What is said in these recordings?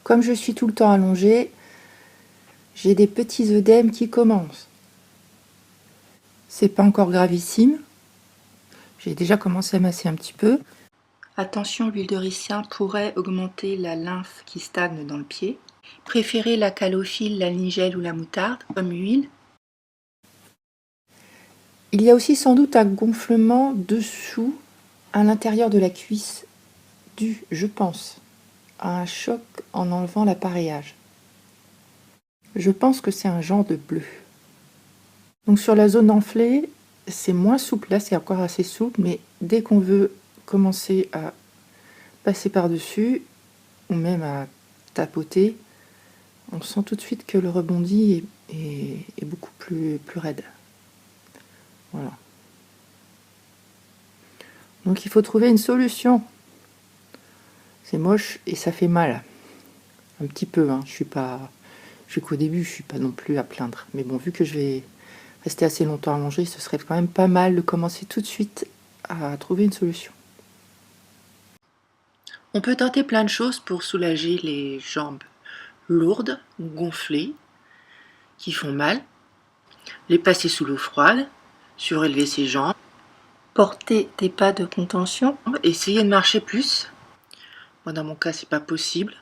Comme je suis tout le temps allongée, j'ai des petits œdèmes qui commencent. C'est pas encore gravissime. J'ai déjà commencé à masser un petit peu. Attention, l'huile de ricin pourrait augmenter la lymphe qui stagne dans le pied. Préférez la calophylle, la nigelle ou la moutarde comme huile. Il y a aussi sans doute un gonflement dessous, à l'intérieur de la cuisse, dû, je pense, à un choc en enlevant l'appareillage. Je pense que c'est un genre de bleu. Donc sur la zone enflée, c'est moins souple. Là, c'est encore assez souple, mais dès qu'on veut commencer à passer par-dessus, ou même à tapoter, on sent tout de suite que le rebondi est beaucoup plus raide. Voilà. Donc il faut trouver une solution. C'est moche et ça fait mal. Un petit peu, hein. Je sais qu'au début, je suis pas non plus à plaindre. Mais bon, vu que je vais rester assez longtemps à manger, ce serait quand même pas mal de commencer tout de suite à trouver une solution. On peut tenter plein de choses pour soulager les jambes lourdes ou gonflées qui font mal. Les passer sous l'eau froide, surélever ses jambes, porter des pas de contention, essayer de marcher plus. Moi, dans mon cas, c'est pas possible.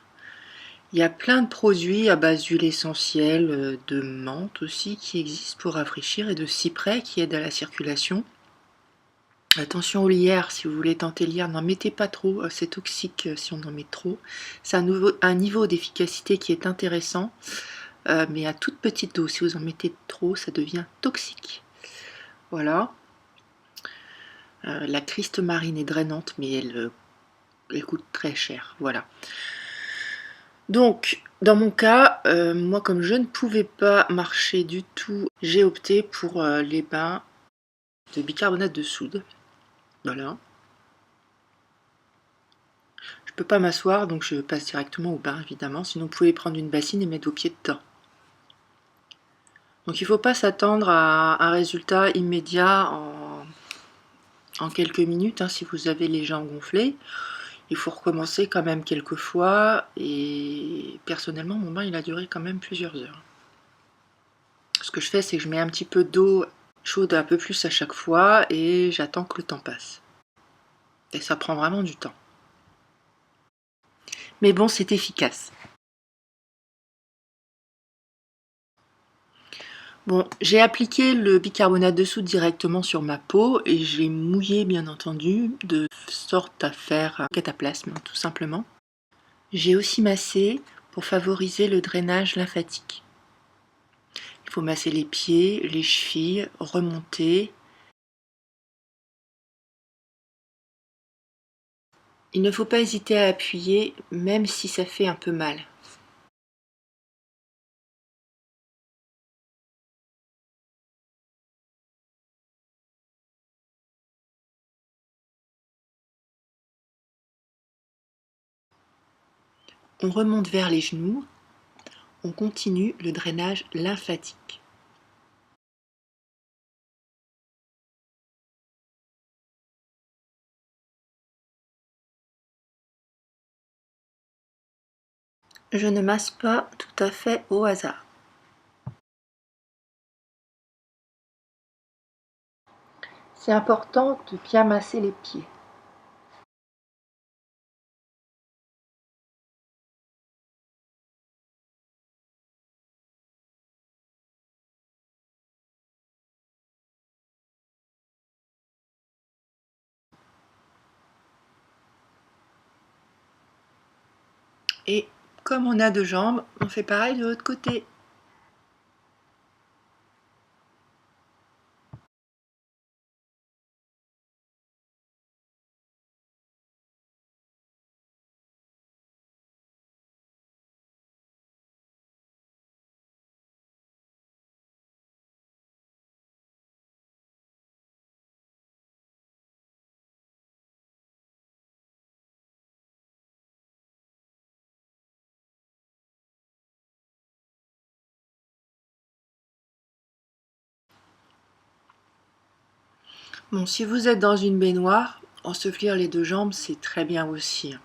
Il y a plein de produits à base d'huile essentielle, de menthe aussi qui existent pour rafraîchir et de cyprès qui aident à la circulation. Attention aux lierres, si vous voulez tenter lierre, n'en mettez pas trop, c'est toxique si on en met trop. C'est un niveau d'efficacité qui est intéressant, mais à toute petite dose. Si vous en mettez trop, ça devient toxique. Voilà. La Christ marine est drainante, mais elle coûte très cher. Voilà. Donc, dans mon cas, moi comme je ne pouvais pas marcher du tout, j'ai opté pour les bains de bicarbonate de soude. Voilà. Je peux pas m'asseoir, donc je passe directement au bain, évidemment. Sinon, vous pouvez prendre une bassine et mettre vos pieds dedans. Donc, il ne faut pas s'attendre à un résultat immédiat en quelques minutes, hein, si vous avez les jambes gonflées. Il faut recommencer quand même quelques fois. Et personnellement, mon bain, il a duré quand même plusieurs heures. Ce que je fais, c'est que je mets un petit peu d'eau chaude un peu plus à chaque fois et j'attends que le temps passe. Et ça prend vraiment du temps. Mais bon, c'est efficace. Bon, j'ai appliqué le bicarbonate de soude directement sur ma peau et j'ai mouillé bien entendu, de sorte à faire un cataplasme tout simplement. J'ai aussi massé pour favoriser le drainage lymphatique. Il faut masser les pieds, les chevilles, remonter. Il ne faut pas hésiter à appuyer même si ça fait un peu mal. On remonte vers les genoux, on continue le drainage lymphatique. Je ne masse pas tout à fait au hasard. C'est important de bien masser les pieds. Et comme on a deux jambes, on fait pareil de l'autre côté. Bon, si vous êtes dans une baignoire, ensevelir les deux jambes, c'est très bien aussi.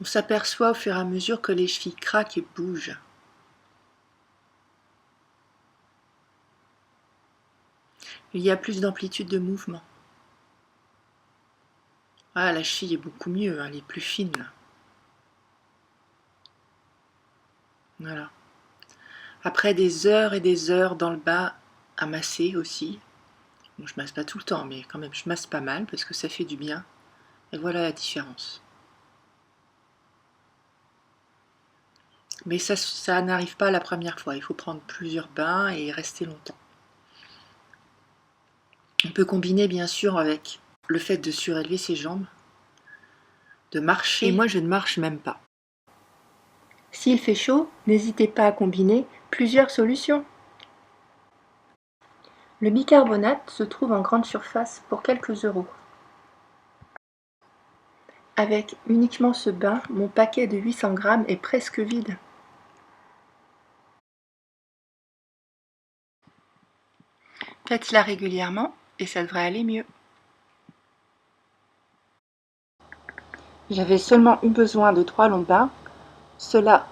On s'aperçoit au fur et à mesure que les chevilles craquent et bougent. Il y a plus d'amplitude de mouvement. Ah, la cheville est beaucoup mieux, elle est plus fine là. Voilà. Après des heures et des heures dans le bas à masser aussi. Bon, je masse pas tout le temps, mais quand même je masse pas mal parce que ça fait du bien. Et voilà la différence. Mais ça n'arrive pas la première fois. Il faut prendre plusieurs bains et y rester longtemps. On peut combiner bien sûr avec le fait de surélever ses jambes, de marcher. Et moi je ne marche même pas. S'il fait chaud, n'hésitez pas à combiner plusieurs solutions. Le bicarbonate se trouve en grande surface pour quelques euros. Avec uniquement ce bain, mon paquet de 800 grammes est presque vide. Faites cela régulièrement et ça devrait aller mieux. J'avais seulement eu besoin de 3 longs bains, cela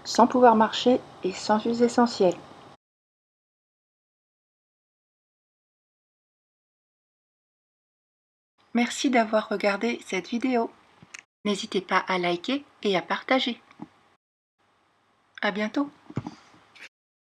sans pouvoir marcher et sans huiles essentielles. Merci d'avoir regardé cette vidéo. N'hésitez pas à liker et à partager. À bientôt.